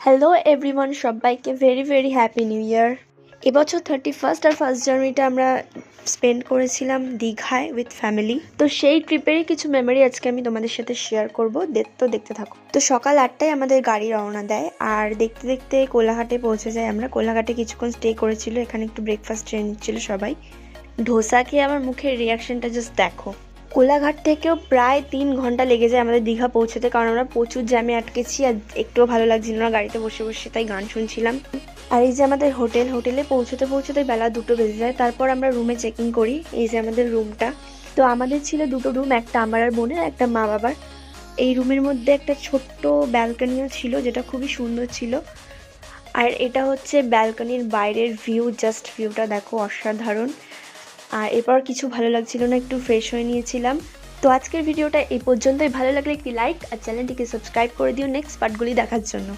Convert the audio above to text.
Hello everyone, সবাইকে very very happy new year. এবছর 31st আর 1st জানুয়ারিটা আমরা স্পেন্ড করেছিলাম দীঘায় উইথ ফ্যামিলি। তো সেই ট্রিপেরই কিছু মেমোরি আজকে আমি তোমাদের সাথে শেয়ার করব। দেখতে থাকো। তো সকাল 8টায় আমাদের গাড়ি রওনা দেয়, আর দেখতে দেখতে কোলাঘাটে পৌঁছে যায়। আমরা কোলাঘাটে কিছুক্ষণ স্টে করেছিল, এখানে একটু ব্রেকফাস্ট ট্রেন নিচ্ছিল সবাই। ধোসা খেয়ে আমার মুখের রিয়াকশনটা জাস্ট দেখো। কোলাঘাট থেকেও প্রায় 3 ঘন্টা লেগে যায় আমাদের দীঘা পৌঁছতে, কারণ আমরা প্রচুর জ্যামে আটকেছি আর একটুও ভালো লাগছিল না গাড়িতে বসে বসে, তাই গান শুনছিলাম। আর এই যে আমাদের হোটেলে পৌঁছতে বেলা 2টো বেজে যায়। তারপর আমরা রুমে চেক ইন করি। এই যে আমাদের রুমটা। তো আমাদের ছিল 2টো রুম, একটা আমার আর বোনের, একটা মা বাবার। এই রুমের মধ্যে একটা ছোট্ট ব্যালকনিও ছিল, যেটা খুবই সুন্দর ছিল। আর এটা হচ্ছে ব্যালকনির বাইরের ভিউ, জাস্ট ভিউটা দেখো, অসাধারণ। আর এরপর কিছু ভালো লাগছিল না, একটু ফ্রেশ হয়ে নিয়েছিলাম। তো আজকের ভিডিওটা এই পর্যন্তই। ভালো লাগলে একটি লাইক আর চ্যানেলটিকে সাবস্ক্রাইব করে দিও নেক্সট পার্টগুলি দেখার জন্য।